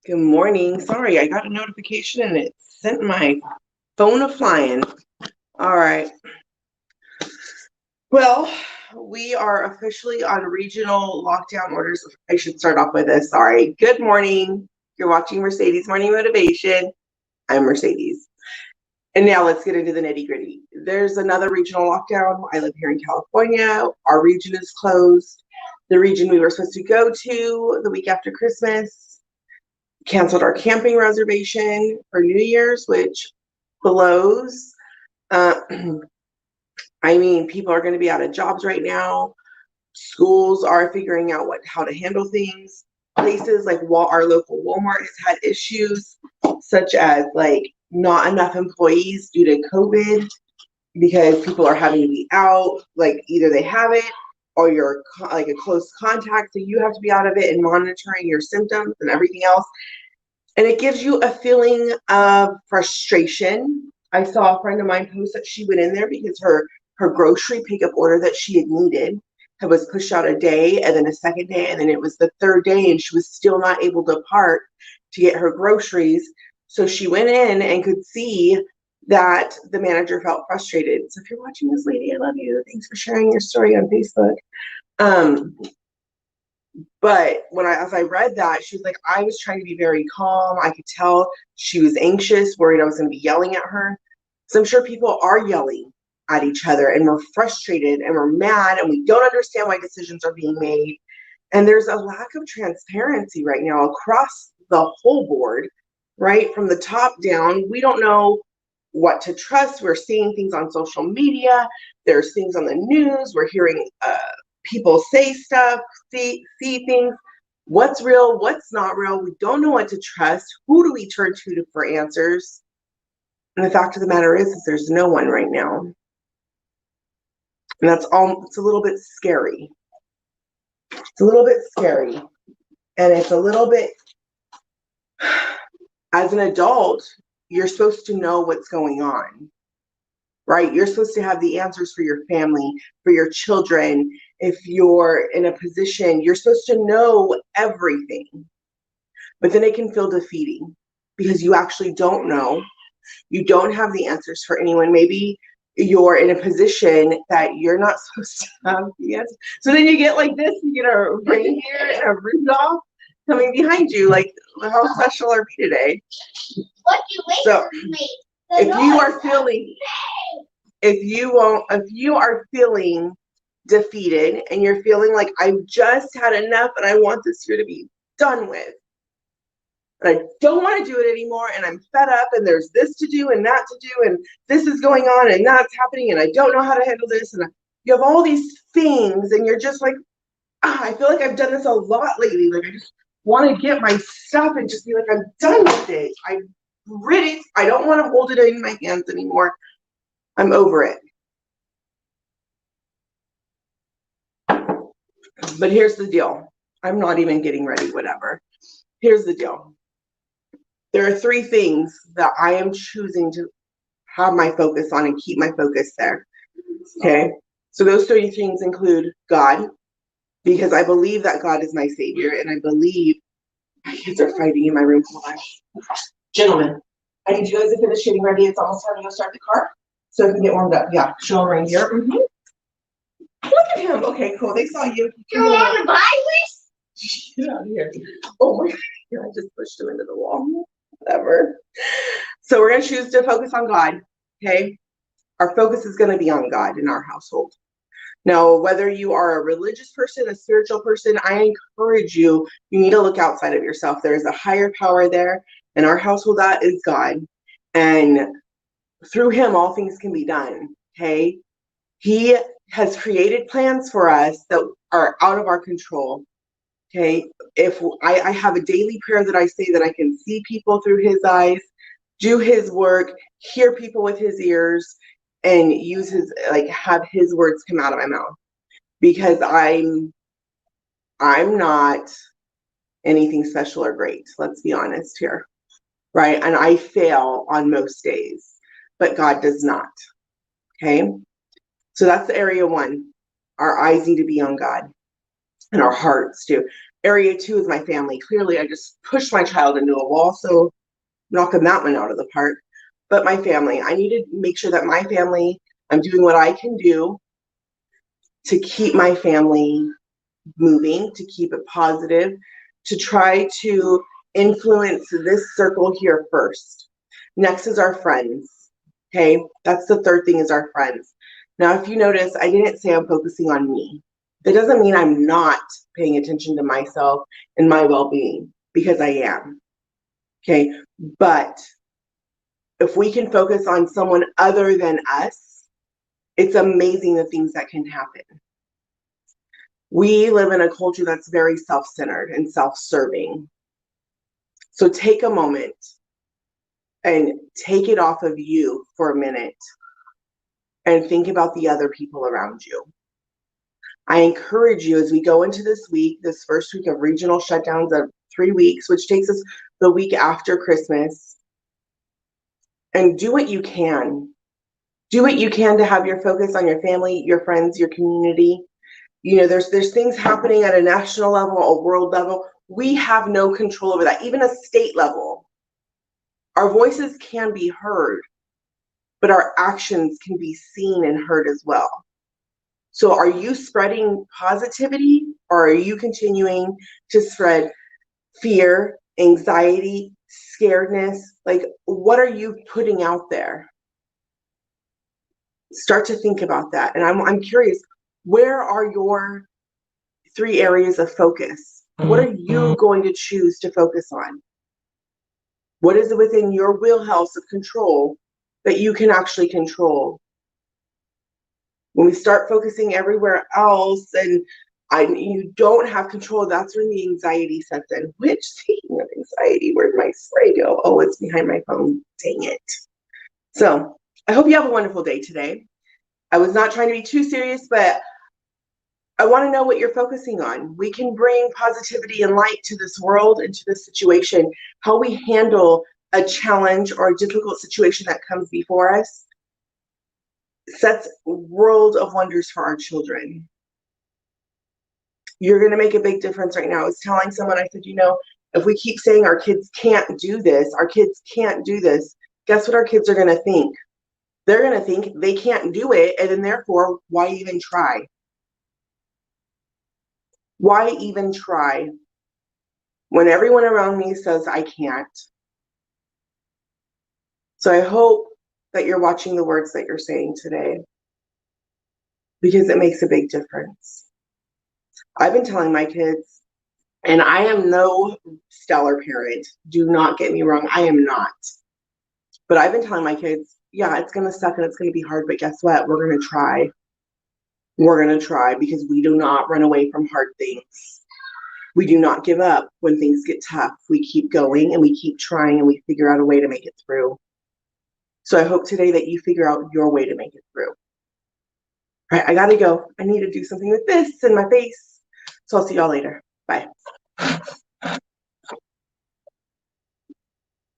Good morning. Sorry, I got a notification and it sent my phone a-flying. All right. Well, we are officially on regional lockdown orders. I should start off with this. Sorry. Good morning. You're watching Mercedes Morning Motivation. I'm Mercedes. And now let's get into the nitty-gritty. There's another regional lockdown. I live here in California. Our region is closed. The region we were supposed to go to the week after Christmas canceled our camping reservation for New Year's, which blows. Uh, I mean, people are going to be out of jobs right now. Schools are figuring out how to handle things. Places like our local Walmart has had issues, such as like not enough employees due to COVID because people are having to be out. Like either they have it or you're like a close contact, so you have to be out of it and monitoring your symptoms and everything else. And it gives you a feeling of frustration. I saw a friend of mine post that she went in there because her grocery pickup order that she had needed was pushed out a day and then a second day, and then it was the third day and she was still not able to park to get her groceries. So she went in and could see that the manager felt frustrated. So if you're watching this, lady, I love you. Thanks for sharing your story on Facebook. But as I read that, she was like, I was trying to be very calm. I could tell she was anxious, worried I was going to be yelling at her. So I'm sure people are yelling at each other and we're frustrated and we're mad and we don't understand why decisions are being made. And there's a lack of transparency right now across the whole board, right? From the top down, we don't know what to trust. We're seeing things on social media. There's things on the news. We're hearing people say stuff, see things. What's real? What's not real? We don't know what to trust. Who do we turn to for answers? And the fact of the matter is there's no one right now. And that's all. It's a little bit scary. It's a little bit scary. And it's a little bit, as an adult, you're supposed to know what's going on, right? You're supposed to have the answers for your family, for your children. If you're in a position, you're supposed to know everything. But then it can feel defeating because you actually don't know. You don't have the answers for anyone. Maybe you're in a position that you're not supposed to have the answer. So then you get like this, you get a reindeer and a Rudolph coming behind you. Like, how special are we today? What do you wait So for me? if you are feeling, if you are feeling defeated and you're feeling like I've just had enough and I want this year to be done with, and I don't want to do it anymore, and I'm fed up, and there's this to do and that to do, and this is going on and that's happening, and I don't know how to handle this, and you have all these things, and you're just like, I feel like I've done this a lot lately. Like I just want to get my stuff and just be like, I'm done with it. I've rid it. I don't want to hold it in my hands anymore. I'm over it. But here's the deal. I'm not even getting ready, whatever. Here's the deal. There are three things that I am choosing to have my focus on and keep my focus there. Okay. So those three things include God, because I believe that God is my savior, and I believe my kids are fighting in my room. Gentlemen, I need you guys to finish getting ready. It's almost time to go start the car so I can get warmed up. Yeah, show right here. Look at him. Okay, cool. They saw you. You want to buy this? Get out of here. Oh my God, I just pushed him into the wall. Whatever. So we're going to choose to focus on God, okay? Our focus is going to be on God in our household. Now, whether you are a religious person, a spiritual person, I encourage you, you need to look outside of yourself. There is a higher power there. In our household, that is God. And through him, all things can be done, okay? He has created plans for us that are out of our control. Okay, if I have a daily prayer that I say that I can see people through his eyes, do his work, hear people with his ears, and use have his words come out of my mouth, because I'm not anything special or great. Let's be honest here, right? And I fail on most days, but God does not. Okay, so that's area one. Our eyes need to be on God, and our hearts too. Area 2 is my family. Clearly, I just pushed my child into a wall, so knocking that one out of the park. But my family, I need to make sure that my family, I'm doing what I can do to keep my family moving, to keep it positive, to try to influence this circle here first. Next is our friends. Okay, that's the third thing, is our friends. Now, if you notice, I didn't say I'm focusing on me. That doesn't mean I'm not paying attention to myself and my well-being, because I am. Okay, but if we can focus on someone other than us, it's amazing the things that can happen. We live in a culture that's very self-centered and self-serving. So take a moment and take it off of you for a minute and think about the other people around you. I encourage you, as we go into this week, this first week of regional shutdowns of 3 weeks, which takes us the week after Christmas, and do what you can. Do what you can to have your focus on your family, your friends, your community. You know, there's things happening at a national level, a world level. We have no control over that, even a state level. Our voices can be heard, but our actions can be seen and heard as well. So are you spreading positivity, or are you continuing to spread fear, anxiety, scaredness? Like, what are you putting out there? Start to think about that. And I'm curious, where are your 3 areas of focus? What are you going to choose to focus on? What is within your wheelhouse of control that you can actually control? When we start focusing everywhere else and you don't have control, that's when the anxiety sets in. Which, speaking of anxiety, where'd my spray go? Oh, it's behind my phone. Dang it. So I hope you have a wonderful day today. I was not trying to be too serious, but I want to know what you're focusing on. We can bring positivity and light to this world and to this situation. How we handle a challenge or a difficult situation that comes before us sets world of wonders for our children. You're going to make a big difference right now. I was telling someone, I said, you know, if we keep saying our kids can't do this, guess what our kids are going to think? They're going to think they can't do it, and then therefore, why even try? Why even try when everyone around me says I can't? So I hope that you're watching the words that you're saying today, because it makes a big difference. I've been telling my kids, and I am no stellar parent, do not get me wrong, I am not. But I've been telling my kids, yeah, it's going to suck and it's going to be hard, but guess what? We're going to try. We're going to try, because we do not run away from hard things. We do not give up when things get tough. We keep going and we keep trying and we figure out a way to make it through. So I hope today that you figure out your way to make it through. All right, I got to go. I need to do something with this in my face. So I'll see y'all later. Bye.